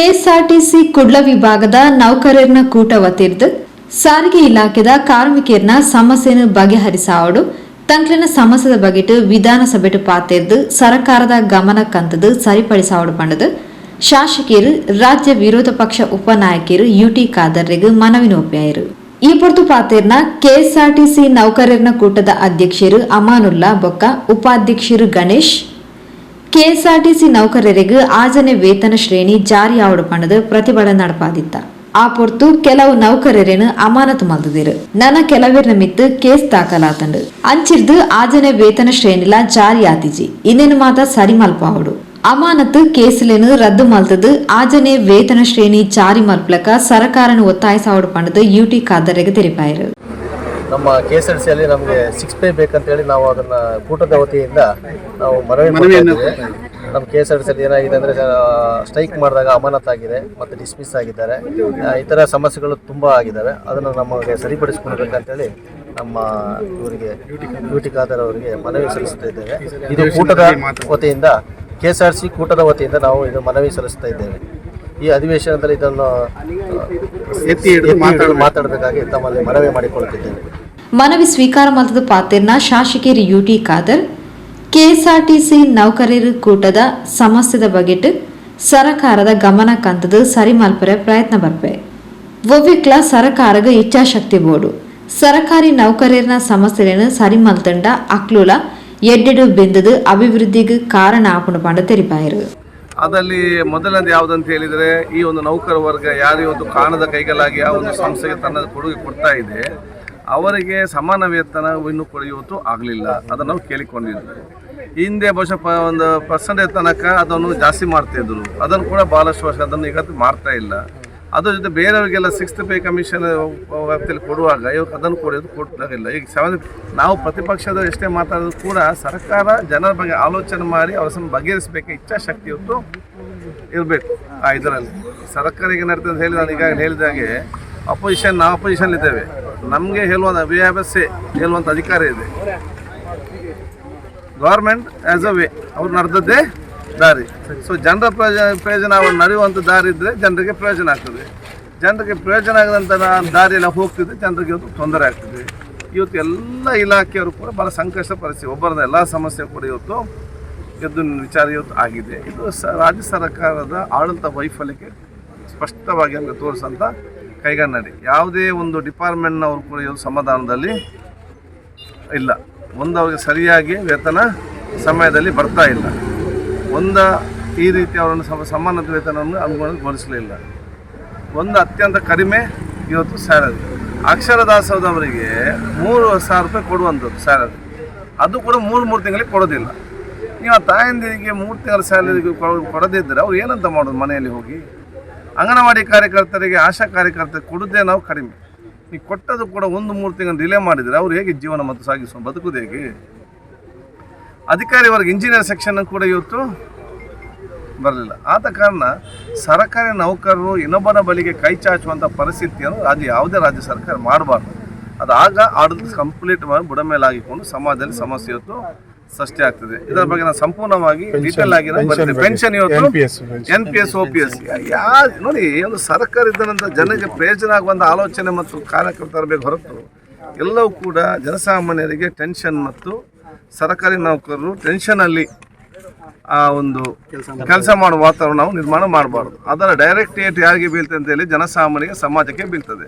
KSRTC Kudla ವಿಭಾಗದ ನೌಕರರನ ಕೂಟ ವತಿರ್ದು ಸಾರಿಗೆ ಇಲಾಖೆದ ಕಾರ್ಮಿಕರನ ಸಮಸ್ಯೆಯನ್ನು ಬಗೆಹರಿಸಾವಡು ತಂಕ್ಲಿನ ಸಮಸ್ಯೆದ ಬಗೆಟ್ ವಿಧಾನಸಭೆಟ್ ಪಾತೆರ್ದು ಸರ್ಕಾರದ ಗಮನಕ್ಕಂತದು ಸರಿಪಡಿಸಾವಡು ಪಂಡದು ಶಾಸಕರು ರಾಜ್ಯ ವಿರೋಧ ಪಕ್ಷ ಉಪನಾಯಕರು Ut.ಖ ಮನವಿ ನೋಪ್ಯಾಯರು. ಈ ಪೊರ್ತು ಪಾತೆರ್ನ ಕೆಎಸ್ಆರ್ಟಿಸಿ ನೌಕರರನ ಕೂಟದ ಅಧ್ಯಕ್ಷರು ಅಮಾನುಲ್ಲಾ ಬೊಕ್ಕ ಉಪಾಧ್ಯಕ್ಷರು ಗಣೇಶ್ ಕೆಎಸ್ಆರ್ಟಿಸಿ ನೌಕರರಿಗೆ ಆಜನೆ ವೇತನ ಶ್ರೇಣಿ ಜಾರಿ ಆವಡು ಪಂಡದು ಪ್ರತಿಭಟನೆ ನಡಪಾದಿತ್ತ. ಆ ಪೊರ್ತು ಕೆಲವು ನೌಕರರೇನು ಅಮಾನತು ಮಲ್ದಿರು. ನನ್ನ ಕೆಲವರಿನ ಮಿತ್ತು ಕೇಸ್ ದಾಖಲಾತಂಡು ಅಂಚಿರ್ದು ಆಜನೆ ವೇತನ ಶ್ರೇಣಿಲ ಜಾರಿ ಆತಿಜಿ ಇನ್ನೇನು ಮಾತ ಸರಿ ಮಲ್ಪಾವಡು ಅಮಾನತು ಕೇಸಿಲೇನು ರದ್ದು ಮಲ್ತದು ಆಜನೆ ವೇತನ ಶ್ರೇಣಿ ಜಾರಿ ಮಲ್ಪಲಕ ಸರ್ಕಾರನ ಒತ್ತಾಯಿಸಾವಡು ಪಂಡದು Ut.ಖ ತೆರಿಪಾಯರು. ನಮ್ಮ ಕೆಎಸ್ಆರ್ಟಿಸಿಯಲ್ಲಿ ನಮಗೆ 6 ಪೇ ಬೇಕಂತೇಳಿ ನಾವು ಅದನ್ನು ಕೂಟದ ವತಿಯಿಂದ ನಾವು ಮನವಿ ನಮ್ಮ ಕೆಎಸ್ಆರ್ಟಿಸಿಯಲ್ಲಿ ಏನಾಗಿದೆ ಅಂದರೆ ಸ್ಟ್ರೈಕ್ ಮಾಡಿದಾಗ ಅಮಾನತಾಗಿದೆ ಮತ್ತು ಡಿಸ್ಮಿಸ್ ಆಗಿದ್ದಾರೆ. ಈ ಥರ ಸಮಸ್ಯೆಗಳು ತುಂಬ ಆಗಿದ್ದಾವೆ. ಅದನ್ನು ನಮಗೆ ಸರಿಪಡಿಸ್ಕೊಳ್ಬೇಕಂತೇಳಿ ನಮ್ಮ ಇವರಿಗೆ Ut.ಖ ಅವರಿಗೆ ಮನವಿ ಸಲ್ಲಿಸ್ತಾ ಇದ್ದೇವೆ. ಇದು ಕೂಟದ ವತಿಯಿಂದ ಕೆಎಸ್ಆರ್ಟಿಸಿ ಕೂಟದ ವತಿಯಿಂದ ನಾವು ಇದು ಮನವಿ ಸಲ್ಲಿಸ್ತಾ ಇದ್ದೇವೆ. ಈ ಅಧಿವೇಶನದಲ್ಲಿ ಇದನ್ನು ಮಾತಾಡಬೇಕಾಗಿ ತಮ್ಮಲ್ಲಿ ಮನವಿ ಮಾಡಿಕೊಳ್ಳುತ್ತಿದ್ದೇವೆ. ಮನವಿ ಸ್ವೀಕಾರ ಮಾಡಿದ ಪಾತೆರ್ನ ಶಾಸಕರು Ut.ಖ ಕೆಎಸ್ಆರ್ಟಿಸಿ ನೌಕರರ ಕೂಟದ ಸಮಸ್ಯೆದ ಬಗೆಟ್ ಸರ್ಕಾರದ ಗಮನಕ್ಕಂತದು ಸರಿ ಮಲ್ಪರೆ ಪ್ರಯತ್ನ ಬರ್ಪೆ. ಒವ್ವಿಕ್ಲ ಸರ್ಕಾರಗ ಇಚ್ಛಾಶಕ್ತಿ ಬೋಡು ಸರ್ಕಾರಿ ನೌಕರರನ ಸಮಸ್ಯೆಗಳನ್ನು ಸರಿ ಮಲ್ತಂಡ ಅಕ್ಲೂಲ ಎಡ್ಡೆಡು ಬೆಂದದು ಅಭಿವೃದ್ಧಿಗೆ ಕಾರಣ ಆಪುಣ ಪಂಡ ತೆರಿಪಾಯರು. ಅದರಲ್ಲಿ ಮೊದಲನೇದು ಯಾವುದಂತ ಹೇಳಿದರೆ, ಈ ಒಂದು ನೌಕರ ವರ್ಗ ಯಾರು ಇವತ್ತು ಕಾಣದ ಕೈಗಳಾಗಿ ಆ ಒಂದು ಸಂಸ್ಥೆಗೆ ತನ್ನ ಕೊಡುಗೆ ಕೊಡ್ತಾ ಇದೆ, ಅವರಿಗೆ ಸಮಾನ ವೇತನ ಇನ್ನೂ ಕೂಡ ಇವತ್ತು ಆಗಲಿಲ್ಲ. ಅದನ್ನು ನಾವು ಕೇಳಿಕೊಂಡಿದ್ವಿ. ಹಿಂದೆ ಬಹುಶಃ ಒಂದು ಪರ್ಸೆಂಟೇಜ್ ತನಕ ಅದನ್ನು ಜಾಸ್ತಿ ಮಾಡ್ತಾಯಿದ್ರು. ಅದನ್ನು ಕೂಡ ಭಾಳಷ್ಟು ವರ್ಷ ಅದನ್ನು ಈಗ ಮಾಡ್ತಾ ಇಲ್ಲ. ಅದ್ರ ಜೊತೆ ಬೇರೆಯವರಿಗೆಲ್ಲ 6th ಪೇ ಕಮಿಷನ್ ವ್ಯಾಪ್ತಿಯಲ್ಲಿ ಕೊಡುವಾಗ ಇವಾಗ ಅದನ್ನು ಕೊಡೋದಿಲ್ಲ. ಈಗ ನಾವು ಪ್ರತಿಪಕ್ಷದ ಎಷ್ಟೇ ಮಾತಾಡೋದು ಕೂಡ ಸರ್ಕಾರ ಜನರ ಬಗ್ಗೆ ಆಲೋಚನೆ ಮಾಡಿ ಅವರ ಬಗೆಹರಿಸಬೇಕು ಇಚ್ಛಾಶಕ್ತಿ ಇವತ್ತು ಇರಬೇಕು. ಇದರಲ್ಲಿ ಸರ್ಕಾರ ಈಗ ನಡೀತದೆ ಅಂತ ಹೇಳಿ ನಾನು ಈಗಾಗಲೇ ಹೇಳಿದಾಗೆ ನಾವು ಅಪೋಸಿಷನ್ ಇದ್ದೇವೆ. ನಮಗೆ ವಿ ಹ್ಯಾವ್ ಎ ಸೇ ಹೇಳುವಂಥ ಅಧಿಕಾರ ಇದೆ. ಗೌರ್ಮೆಂಟ್ ಆ್ಯಸ್ ಅ ವೇ ಅವ್ರು ನಡೆದದ್ದೇ ದಾರಿ. ಸೊ ಜನರ ಪ್ರಯೋಜನ ಅವರು ನಡೆಯುವಂಥ ದಾರಿ ಇದ್ದರೆ ಜನರಿಗೆ ಪ್ರಯೋಜನ ಆಗ್ತದೆ. ಜನರಿಗೆ ಪ್ರಯೋಜನ ಆಗದಂಥ ದಾರಿಯೆಲ್ಲ ಹೋಗ್ತಿದ್ರೆ ಜನರಿಗೆ ಇವತ್ತು ತೊಂದರೆ ಆಗ್ತದೆ. ಇವತ್ತು ಎಲ್ಲ ಇಲಾಖೆಯವರು ಕೂಡ ಭಾಳ ಸಂಕಷ್ಟ ಪರಿಸ್ಥಿತಿ, ಒಬ್ಬರದ ಎಲ್ಲ ಸಮಸ್ಯೆ ಕೂಡ ಇವತ್ತು ವಿಚಾರ ಇವತ್ತು ಆಗಿದೆ. ಇದು ರಾಜ್ಯ ಸರ್ಕಾರದ ಆಡಳಿತ ವೈಫಲ್ಯಕ್ಕೆ ಸ್ಪಷ್ಟವಾಗಿ ನಮಗೆ ತೋರಿಸೋಂಥ ಕೈಗನ್ನಡಿ. ಯಾವುದೇ ಒಂದು ಡಿಪಾರ್ಟ್ಮೆಂಟ್ನವರು ಕೂಡ ಇವತ್ತು ಸಮಾಧಾನದಲ್ಲಿ ಇಲ್ಲ. ಒಂದು ಅವ್ರಿಗೆ ಸರಿಯಾಗಿ ವೇತನ ಸಮಯದಲ್ಲಿ ಬರ್ತಾ ಇಲ್ಲ. ಈ ರೀತಿ ಅವರನ್ನು ಸಮಾನ ವೇತನವನ್ನು ಅನುಗೊಳಿಸಲಿಲ್ಲ. ಅತ್ಯಂತ ಕಡಿಮೆ ಇವತ್ತು ಸ್ಯಾಲರಿ. ಅಕ್ಷರ ದಾಸೋಹದವರಿಗೆ 3,000 ರೂಪಾಯಿ ಕೊಡುವಂಥದ್ದು ಸ್ಯಾಲರಿ, ಅದು ಕೂಡ 3 ತಿಂಗಳಿಗೆ ಕೊಡೋದಿಲ್ಲ. ನೀವು ಆ ತಾಯಂದಿರಿಗೆ 3 ತಿಂಗಳ ಸ್ಯಾಲರಿ ಕೊಡದಿದ್ದರೆ ಅವ್ರು ಏನಂತ ಮಾಡೋದು ಮನೆಯಲ್ಲಿ ಹೋಗಿ? ಅಂಗನವಾಡಿ ಕಾರ್ಯಕರ್ತರಿಗೆ, ಆಶಾ ಕಾರ್ಯಕರ್ತರಿಗೆ ಕೊಡೋದೇ ನಾವು ಕಡಿಮೆ. ನೀವು ಕೊಟ್ಟದ್ದು ಕೂಡ 1-3 ತಿಂಗಳು ಡಿಲೇ ಮಾಡಿದರೆ ಅವ್ರು ಹೇಗೆ ಜೀವನ ಮತ್ತು ಬದುಕುವುದು ಹೇಗೆ? ಅಧಿಕಾರಿ ವರ್ಗ ಇಂಜಿನಿಯರ್ ಸೆಕ್ಷನ್ ಕೂಡ ಇವತ್ತು ಬರಲಿಲ್ಲ. ಆದ ಕಾರಣ ಸರ್ಕಾರಿ ನೌಕರರು ಇನ್ನೊಬ್ಬನ ಬಳಿಗೆ ಕೈ ಚಾಚುವಂಥ ಪರಿಸ್ಥಿತಿಯನ್ನು ಯಾವುದೇ ರಾಜ್ಯ ಸರ್ಕಾರ ಮಾಡಬಾರ್ದು. ಅದಾಗ ಆಡಳಿತ ಕಂಪ್ಲೀಟ್ ಮಾಡಿ ಬುಡ ಮೇಲೆ ಹಾಕಿಕೊಂಡು ಸಮಾಜದಲ್ಲಿ ಸಮಸ್ಯೆ ಇವತ್ತು ಸೃಷ್ಟಿ ಆಗ್ತದೆ. ಇದರ ಬಗ್ಗೆ ನಾನು ಸಂಪೂರ್ಣವಾಗಿ ಡೀಟೇಲ್ ಆಗಿ ಪೆನ್ಷನ್ ಇವತ್ತು NPS OPS ನೋಡಿ, ಒಂದು ಸರ್ಕಾರ ಇದ್ದಂಥ ಜನರಿಗೆ ಪ್ರಯೋಜನ ಆಗುವಂಥ ಆಲೋಚನೆ ಮತ್ತು ಕಾರ್ಯಕರ್ತರ ಬೇಕು ಹೊರತು ಎಲ್ಲವೂ ಕೂಡ ಜನಸಾಮಾನ್ಯರಿಗೆ ಟೆನ್ಷನ್ ಮತ್ತು ಸರ್ಕಾರಿ ನೌಕರರು ಟೆನ್ಷನಲ್ಲಿ ಆ ಒಂದು ಕೆಲಸ ಮಾಡುವ ವಾತಾವರಣ ನಾವು ನಿರ್ಮಾಣ ಮಾಡಬಾರ್ದು. ಅದರ ಡೈರೆಕ್ಟ್ ಏಟ್ ಯಾರಿಗೆ ಬೀಳ್ತದೆ ಅಂತೇಳಿ ಜನಸಾಮಾನ್ಯರಿಗೆ, ಸಮಾಜಕ್ಕೆ ಬೀಳ್ತದೆ.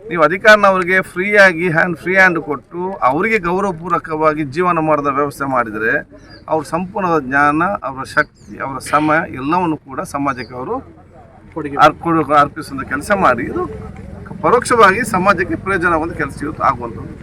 ನೀವು ಅಧಿಕಾರನವರಿಗೆ ಫ್ರೀ ಹ್ಯಾಂಡ್ ಕೊಟ್ಟು ಅವರಿಗೆ ಗೌರವಪೂರ್ವಕವಾಗಿ ಜೀವನ ಮಾಡಿದ ವ್ಯವಸ್ಥೆ ಮಾಡಿದರೆ ಅವ್ರ ಸಂಪೂರ್ಣ ಜ್ಞಾನ, ಅವರ ಶಕ್ತಿ, ಅವರ ಸಮಯ ಎಲ್ಲವನ್ನು ಕೂಡ ಸಮಾಜಕ್ಕೆ ಅವರು ಅರ್ಪಿಸುವಂಥ ಕೆಲಸ ಮಾಡಿ ಇದು ಪರೋಕ್ಷವಾಗಿ ಸಮಾಜಕ್ಕೆ ಪ್ರಯೋಜನ ಆಗುವಂಥ ಕೆಲಸ ಇವತ್ತು ಆಗುವಂಥದ್ದು.